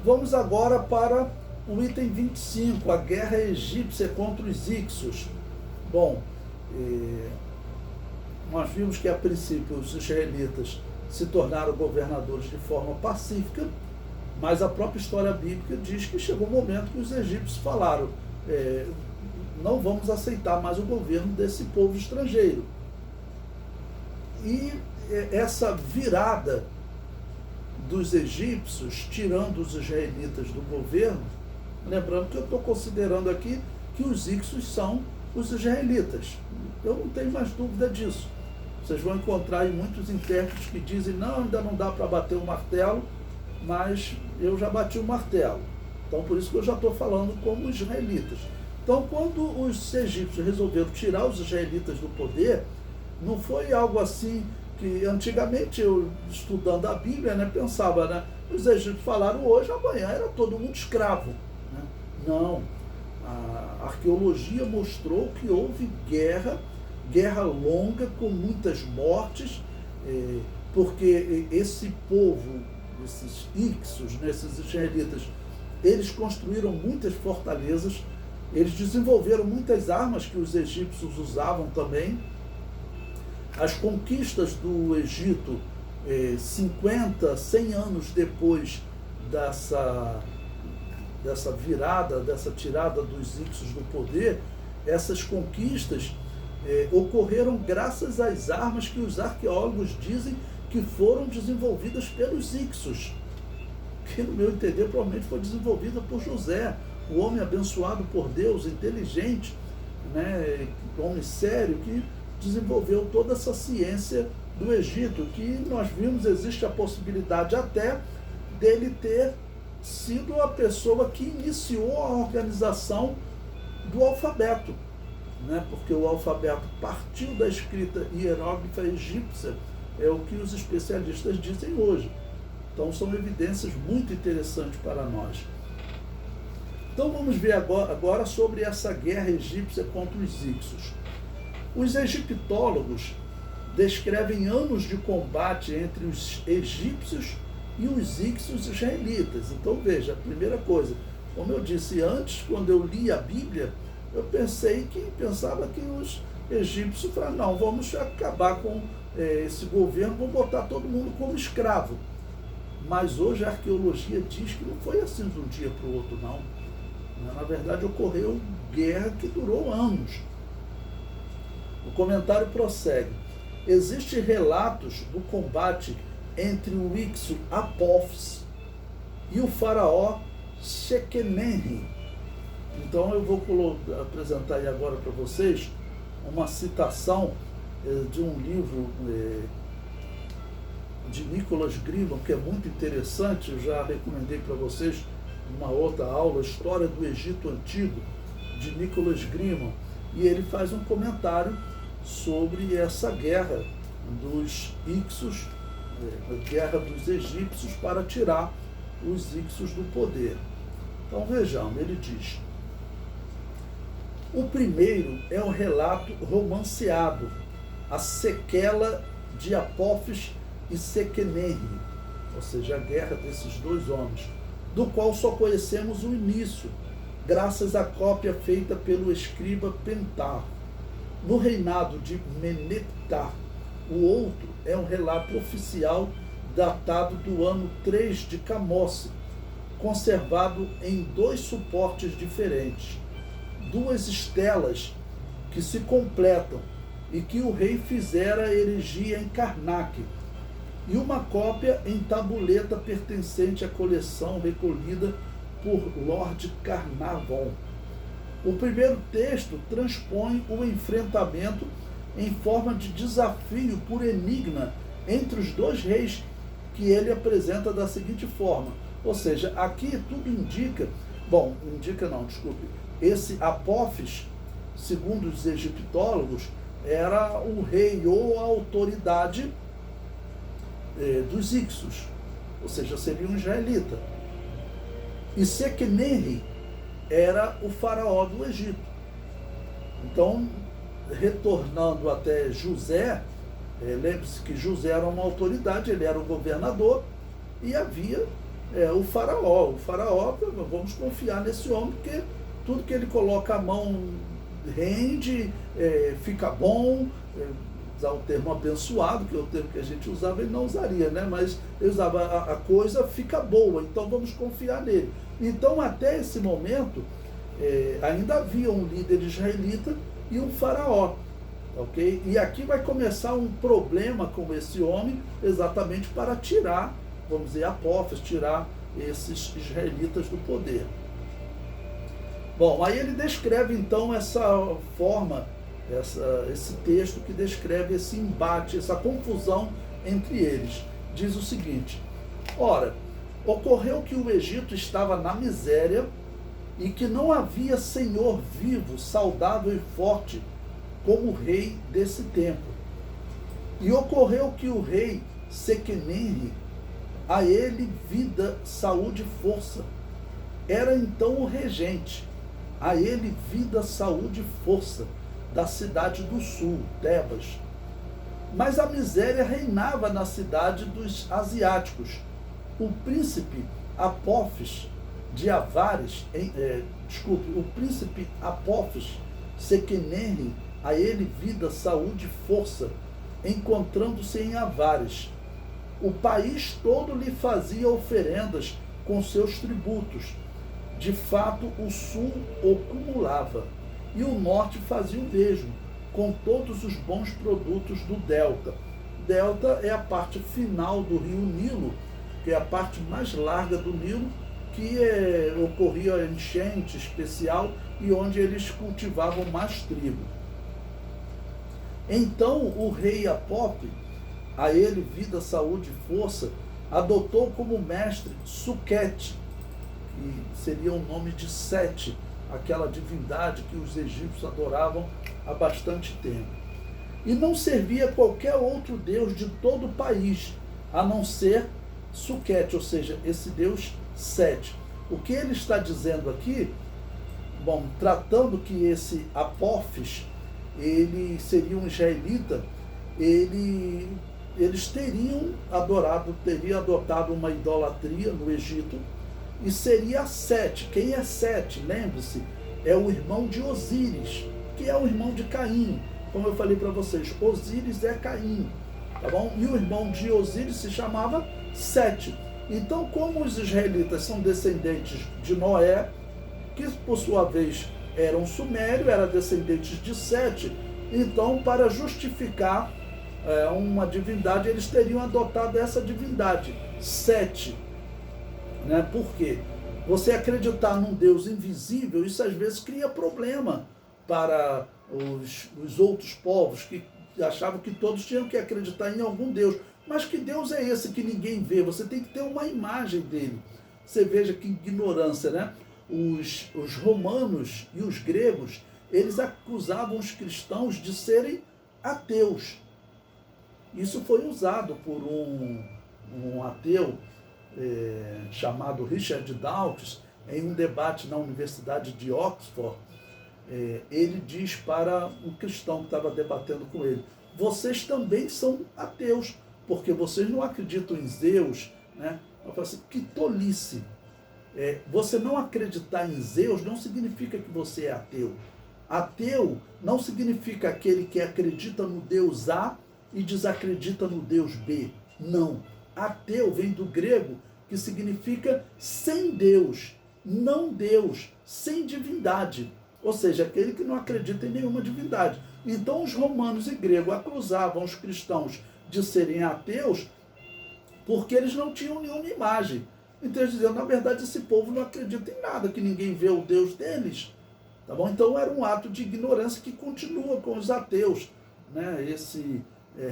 Vamos agora para o item 25, a guerra egípcia contra os Hicsos. Bom, nós vimos que a princípio os israelitas se tornaram governadores de forma pacífica, mas a própria história bíblica diz que chegou um momento que os egípcios falaram, não vamos aceitar mais o governo desse povo estrangeiro. E essa virada dos egípcios, tirando os israelitas do governo, lembrando que eu estou considerando aqui que os Hicsos são os israelitas. Eu não tenho mais dúvida disso. Vocês vão encontrar aí muitos intérpretes que dizem, não, ainda não dá para bater o martelo, mas eu já bati o martelo. Então, por isso que eu já estou falando como israelitas. Então, quando os egípcios resolveram tirar os israelitas do poder, não foi algo assim que antigamente eu, estudando a Bíblia, pensava, os egípcios falaram hoje, amanhã era todo mundo escravo. Não, a arqueologia mostrou que houve guerra longa, com muitas mortes, porque esse povo, esses Hicsos, esses israelitas, eles construíram muitas fortalezas, eles desenvolveram muitas armas que os egípcios usavam também. As conquistas do Egito, 50, 100 anos depois dessa virada, dessa tirada dos Hicsos do poder, essas conquistas ocorreram graças às armas que os arqueólogos dizem que foram desenvolvidas pelos Hicsos, que no meu entender provavelmente foi desenvolvida por José, o homem abençoado por Deus, inteligente, homem sério, que desenvolveu toda essa ciência do Egito, que nós vimos, existe a possibilidade até dele ter sido a pessoa que iniciou a organização do alfabeto, porque o alfabeto partiu da escrita hieróglifa egípcia, é o que os especialistas dizem hoje. Então são evidências muito interessantes para nós. Então vamos ver agora sobre essa guerra egípcia contra os Hicsos. Os egiptólogos descrevem anos de combate entre os egípcios e os Hicsos israelitas. Então veja, a primeira coisa, como eu disse antes, quando eu li a Bíblia, eu pensava que os egípcios falaram, não, vamos acabar com esse governo, vamos botar todo mundo como escravo. Mas hoje a arqueologia diz que não foi assim de um dia para o outro, não. Na verdade, ocorreu guerra que durou anos. O comentário prossegue. Existem relatos do combate entre o Hicso Apófis e o faraó Sequemenri. Então eu vou apresentar aí agora para vocês uma citação de um livro de Nicholas Grimman, que é muito interessante. Eu já recomendei para vocês uma outra aula, História do Egito Antigo, de Nicholas Grimman, e ele faz um comentário sobre essa guerra dos Hicsos, a guerra dos egípcios para tirar os Hicsos do poder. Então vejamos, ele diz: o primeiro é um relato romanceado, a sequela de Apófis e Sequemenri, ou seja, a guerra desses dois homens, do qual só conhecemos o início, graças à cópia feita pelo escriba Pentar. No reinado de Meneptah, o outro é um relato oficial datado do ano 3 de Camosse, conservado em dois suportes diferentes, duas estelas que se completam e que o rei fizera erigia em Karnak, e uma cópia em tabuleta pertencente à coleção recolhida por Lord Carnarvon. O primeiro texto transpõe o enfrentamento em forma de desafio por enigma entre os dois reis, que ele apresenta da seguinte forma, ou seja, aqui tudo indica, esse Apófis, segundo os egiptólogos, era o rei ou a autoridade dos Hicsos, ou seja, seria um israelita. E Sequemenri era o faraó do Egito. Então, retornando até José, lembre-se que José era uma autoridade, ele era o governador, e havia o faraó. O faraó, vamos confiar nesse homem, porque tudo que ele coloca a mão rende, fica bom. Usar o termo abençoado, que é o termo que a gente usava, ele não usaria, né? Mas ele usava a coisa fica boa, então vamos confiar nele. Então, até esse momento, ainda havia um líder israelita e um faraó, ok? E aqui vai começar um problema com esse homem, exatamente para tirar, vamos dizer, Apófis, tirar esses israelitas do poder. Bom, aí ele descreve então essa forma, esse texto que descreve esse embate, essa confusão entre eles. Diz o seguinte: ora, ocorreu que o Egito estava na miséria e que não havia senhor vivo, saudável e forte como o rei desse tempo. E ocorreu que o rei Sequenenre, a ele vida, saúde e força, era então o regente, a ele vida, saúde e força, da cidade do sul, Tebas. Mas a miséria reinava na cidade dos asiáticos. O príncipe Apófis de Avares, o príncipe Apófis Sequenenre, a ele vida, saúde e força, encontrando-se em Avares. O país todo lhe fazia oferendas com seus tributos. De fato, o sul o cumulava, e o norte fazia o mesmo, com todos os bons produtos do delta. Delta é a parte final do rio Nilo, que é a parte mais larga do Nilo, que ocorria a enchente especial e onde eles cultivavam mais trigo. Então o rei Apófis, a ele vida, saúde e força, adotou como mestre Suquete, que seria o nome de Sete, aquela divindade que os egípcios adoravam há bastante tempo. E não servia qualquer outro deus de todo o país, a não ser Suquete, ou seja, esse deus Sete. O que ele está dizendo aqui, bom, tratando que esse Apófis, ele seria um israelita, eles teriam adotado uma idolatria no Egito, e seria Sete. Quem é Sete? Lembre-se, é o irmão de Osíris, que é o irmão de Caim. Como eu falei para vocês, Osíris é Caim, tá bom? E o irmão de Osíris se chamava Sete. Então, como os israelitas são descendentes de Noé, que por sua vez era um sumério, era descendentes de Sete, então, para justificar uma divindade, eles teriam adotado essa divindade, Sete. Né? Por quê? Você acreditar num Deus invisível, isso às vezes cria problema para os outros povos que achavam que todos tinham que acreditar em algum Deus. Mas que Deus é esse que ninguém vê? Você tem que ter uma imagem dele. Você veja que ignorância, né? Os romanos e os gregos, eles acusavam os cristãos de serem ateus. Isso foi usado por um ateu chamado Richard Dawkins, em um debate na Universidade de Oxford. Ele diz para um cristão que estava debatendo com ele: vocês também são ateus, porque vocês não acreditam em Zeus, né? Eu falo assim, que tolice. Você não acreditar em Zeus não significa que você é ateu. Ateu não significa aquele que acredita no Deus A e desacredita no Deus B. Não. Ateu vem do grego, que significa sem Deus, não Deus, sem divindade. Ou seja, aquele que não acredita em nenhuma divindade. Então os romanos e gregos acusavam os cristãos de serem ateus porque eles não tinham nenhuma imagem. Então eles diziam, na verdade, esse povo não acredita em nada, que ninguém vê o Deus deles. Tá bom? Então era um ato de ignorância que continua com os ateus. Né? Esse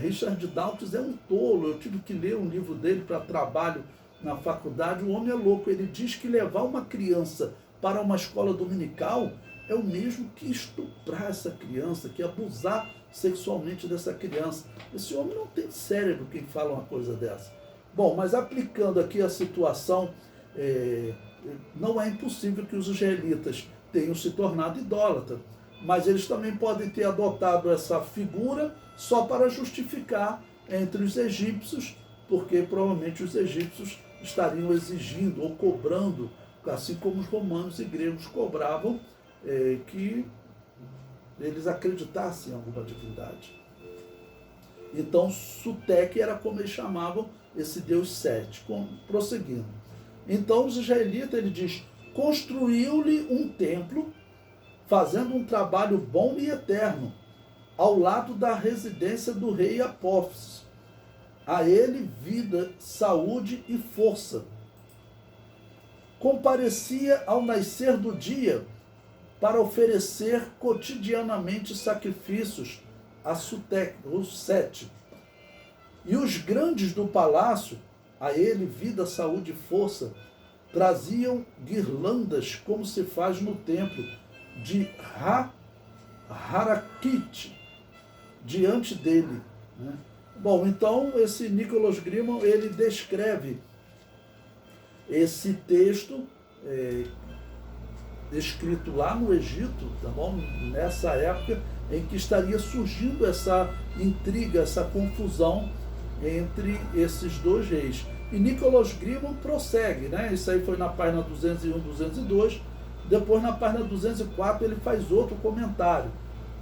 Richard Dawkins é um tolo. Eu tive que ler um livro dele para trabalho na faculdade. O homem é louco. Ele diz que levar uma criança para uma escola dominical é o mesmo que estuprar essa criança, que abusar sexualmente dessa criança. Esse homem não tem cérebro quem fala uma coisa dessa. Bom, mas aplicando aqui a situação, não é impossível que os israelitas tenham se tornado idólatras, mas eles também podem ter adotado essa figura só para justificar entre os egípcios, porque provavelmente os egípcios estariam exigindo ou cobrando, assim como os romanos e gregos cobravam, que eles acreditassem em alguma divindade. Então, Sutek era como eles chamavam esse Deus Sete. Prosseguindo. Então, os israelitas, ele diz, construiu-lhe um templo, fazendo um trabalho bom e eterno, ao lado da residência do rei Apófis. A ele vida, saúde e força. Comparecia ao nascer do dia para oferecer cotidianamente sacrifícios a Sutek, ou Sete. E os grandes do palácio, a ele vida, saúde e força, traziam guirlandas, como se faz no templo, de Harakit, diante dele. Né? Bom, então esse Nicholas Grimond, ele descreve esse texto escrito lá no Egito, tá bom? Nessa época em que estaria surgindo essa intriga, essa confusão entre esses dois reis. E Nicholas Grimond prossegue, né? Isso aí foi na página 201, 202. Depois, na página 204, ele faz outro comentário.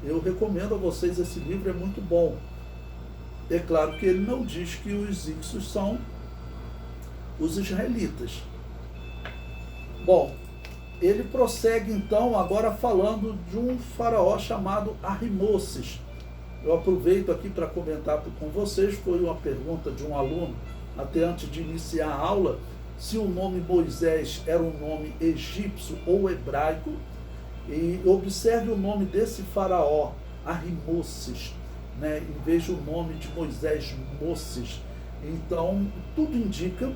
Eu recomendo a vocês esse livro, é muito bom. É claro que ele não diz que os Ixos são os israelitas. Bom, ele prossegue então agora falando de um faraó chamado Ahimosses. Eu aproveito aqui para comentar com vocês, foi uma pergunta de um aluno, até antes de iniciar a aula, se o nome Moisés era um nome egípcio ou hebraico. E observe o nome desse faraó, Ahimosses, né, em vez do nome de Moisés, Moses. Então, tudo indica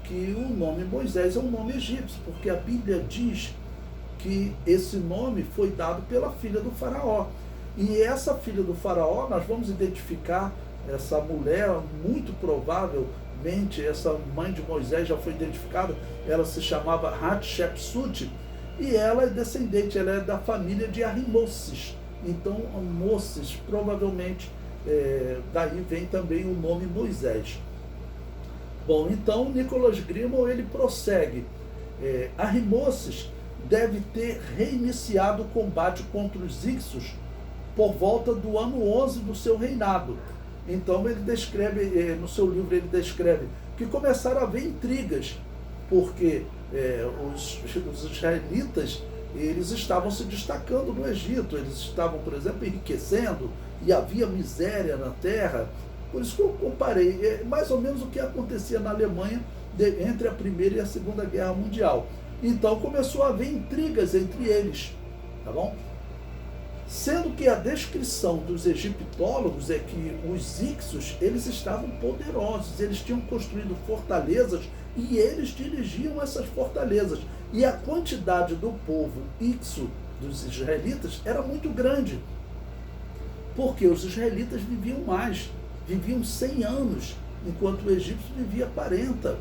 que o nome Moisés é um nome egípcio, porque a Bíblia diz que esse nome foi dado pela filha do faraó. E essa filha do faraó, nós vamos identificar essa mulher, muito provavelmente, essa mãe de Moisés já foi identificada, ela se chamava Hatshepsut, e ela é descendente, ela é da família de Ahimosses. Então, Moses, provavelmente, daí vem também o nome Moisés. Bom, então, Nicholas Grimond, ele prossegue. Ahimosses deve ter reiniciado o combate contra os Ixos por volta do ano 11 do seu reinado. Então, ele descreve, no seu livro, ele descreve que começaram a haver intrigas, porque os israelitas, eles estavam se destacando no Egito, eles estavam, por exemplo, enriquecendo, e havia miséria na terra. Por isso que eu comparei, mais ou menos o que acontecia na Alemanha entre a Primeira e a Segunda Guerra Mundial. Então começou a haver intrigas entre eles, tá bom? Sendo que a descrição dos egiptólogos é que os Ixos, eles estavam poderosos, eles tinham construído fortalezas e eles dirigiam essas fortalezas. E a quantidade do povo Ixo, dos israelitas, era muito grande, porque os israelitas viviam mais, viviam 100 anos, enquanto o egípcio vivia 40.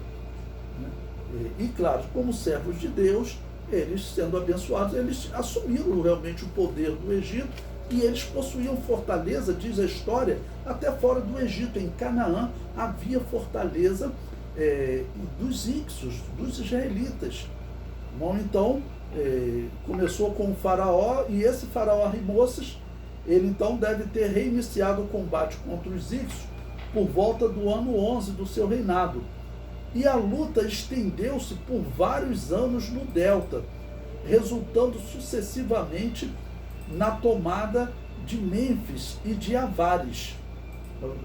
E claro, como servos de Deus, eles sendo abençoados, eles assumiram realmente o poder do Egito, e eles possuíam fortaleza, diz a história, até fora do Egito. Em Canaã havia fortaleza dos Ixos, dos israelitas. Bom, então, começou com o faraó, e esse faraó Ahimosses, ele então deve ter reiniciado o combate contra os Ixos por volta do ano 11 do seu reinado. E a luta estendeu-se por vários anos no delta, resultando sucessivamente na tomada de Mênfis e de Avares.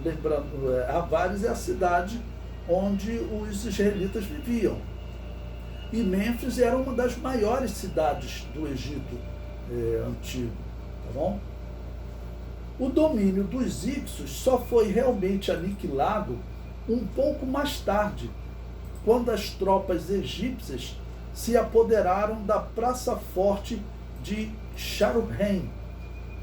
Lembrando, Avares é a cidade onde os israelitas viviam. E Mênfis era uma das maiores cidades do Egito antigo, tá bom? O domínio dos Ixos só foi realmente aniquilado um pouco mais tarde, quando as tropas egípcias se apoderaram da Praça Forte de Sharuhen,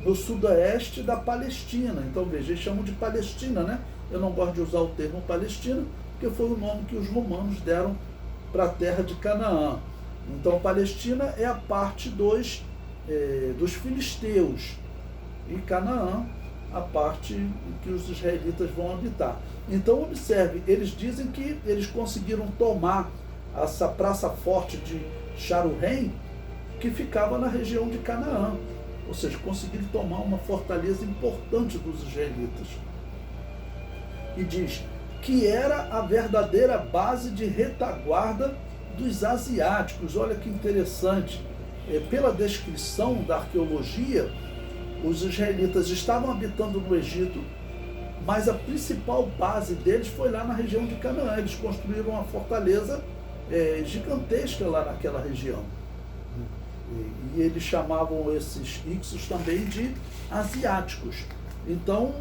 no sudoeste da Palestina. Então, veja, eles chamam de Palestina, né? Eu não gosto de usar o termo Palestina, porque foi o nome que os romanos deram para a terra de Canaã. Então, Palestina é a parte dos filisteus, e Canaã, a parte que os israelitas vão habitar. Então, observe, eles dizem que eles conseguiram tomar essa praça forte de Sharuhen, que ficava na região de Canaã. Ou seja, conseguiram tomar uma fortaleza importante dos israelitas. E diz que era a verdadeira base de retaguarda dos asiáticos. Olha que interessante. Pela descrição da arqueologia, os israelitas estavam habitando no Egito, mas a principal base deles foi lá na região de Canaã. Eles construíram uma fortaleza gigantesca lá naquela região. E eles chamavam esses Ixos também de asiáticos. Então,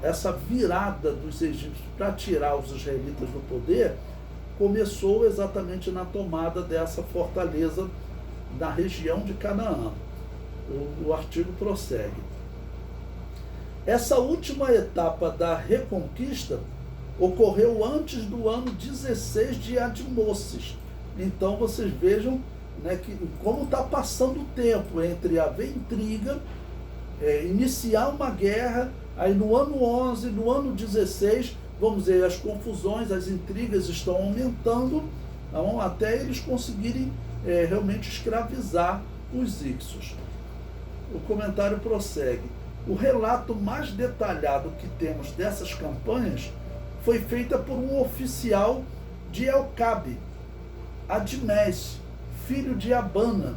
essa virada dos egípcios para tirar os israelitas do poder começou exatamente na tomada dessa fortaleza na região de Canaã. O artigo prossegue. Essa última etapa da reconquista ocorreu antes do ano 16 de Admoces. Então vocês vejam, né, que como está passando o tempo entre haver intriga, iniciar uma guerra, aí no ano 11, no ano 16, vamos dizer, as confusões, as intrigas estão aumentando, então, até eles conseguirem realmente escravizar os Ixos. O comentário prossegue. O relato mais detalhado que temos dessas campanhas foi feita por um oficial de Elcabe, Admés, filho de Abana,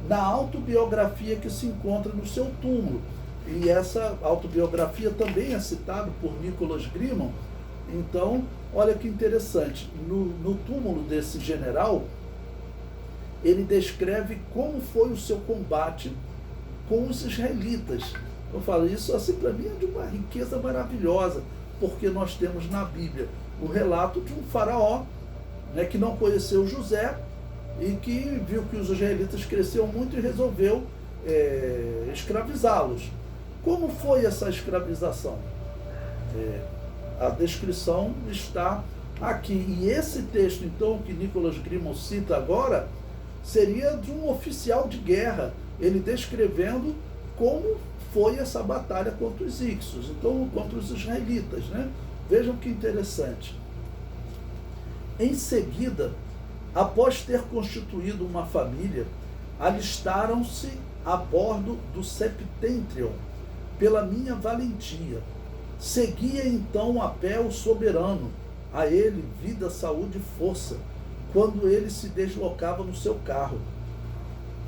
na autobiografia que se encontra no seu túmulo. E essa autobiografia também é citada por Nicholas Grimond. Então, olha que interessante, no túmulo desse general, ele descreve como foi o seu combate com os israelitas. Eu falo, isso assim para mim é de uma riqueza maravilhosa, porque nós temos na Bíblia o relato de um faraó, né, que não conheceu José e que viu que os israelitas cresceram muito e resolveu escravizá-los. Como foi essa escravização? A descrição está aqui. E esse texto, então, que Nicholas Grimond cita agora, seria de um oficial de guerra, ele descrevendo como foi essa batalha contra os Ixos, então contra os israelitas, né? Vejam que interessante. Em seguida, após ter constituído uma família, alistaram-se a bordo do Septentrion, pela minha valentia. Seguia então a pé o soberano, a ele vida, saúde e força, quando ele se deslocava no seu carro.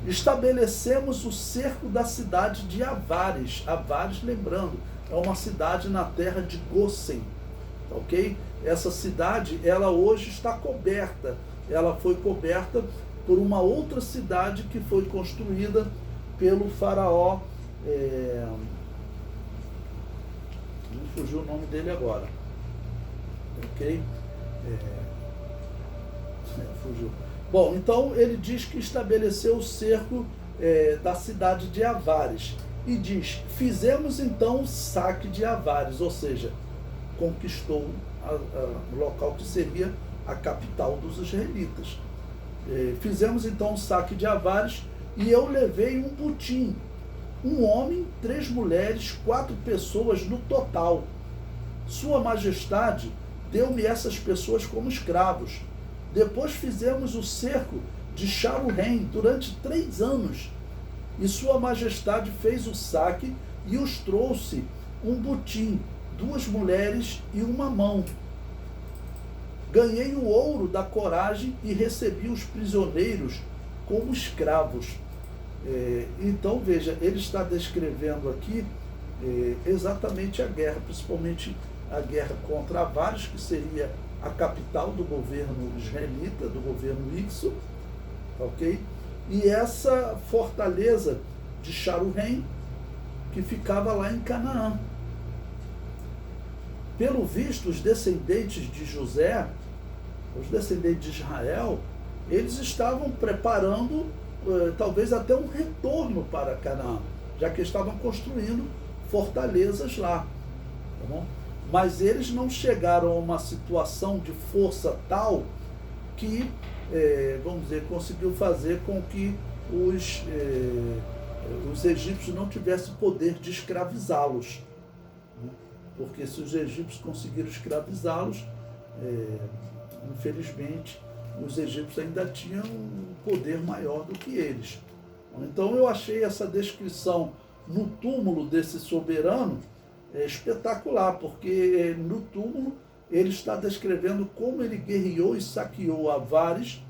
Estabelecemos o cerco da cidade de Avares. Avares, lembrando, é uma cidade na terra de Gósen, ok? Essa cidade, ela hoje está coberta. Ela foi coberta por uma outra cidade que foi construída pelo faraó. Me fugiu o nome dele agora. Ok? Fugiu. Bom, então ele diz que estabeleceu o cerco da cidade de Avares. E diz, fizemos então o saque de Avares, ou seja, conquistou o local que seria a capital dos israelitas. Fizemos então o saque de Avares e eu levei um butim, um homem, 3 mulheres, 4 pessoas no total. Sua Majestade deu-me essas pessoas como escravos. Depois fizemos o cerco de Sharuhen durante 3 anos. E Sua Majestade fez o saque e os trouxe um butim, 2 mulheres e uma mão. Ganhei o ouro da coragem e recebi os prisioneiros como escravos. Então, veja, ele está descrevendo aqui exatamente a guerra, principalmente a guerra contra Avares, que seria a capital do governo israelita, do governo Ixo, ok? E essa fortaleza de Sharuhen, que ficava lá em Canaã. Pelo visto, os descendentes de José, os descendentes de Israel, eles estavam preparando talvez até um retorno para Canaã, já que estavam construindo fortalezas lá, tá bom? Mas eles não chegaram a uma situação de força tal que, vamos dizer, conseguiu fazer com que os egípcios não tivessem poder de escravizá-los. porque se os egípcios conseguiram escravizá-los, infelizmente, os egípcios ainda tinham um poder maior do que eles. Então eu achei essa descrição no túmulo desse soberano espetacular, porque no túmulo ele está descrevendo como ele guerreou e saqueou Avares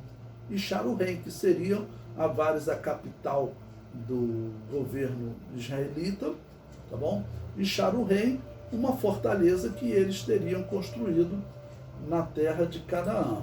e Sharuhen, que seriam Avares a capital do governo israelita, tá bom? E Sharuhen, uma fortaleza que eles teriam construído na terra de Canaã.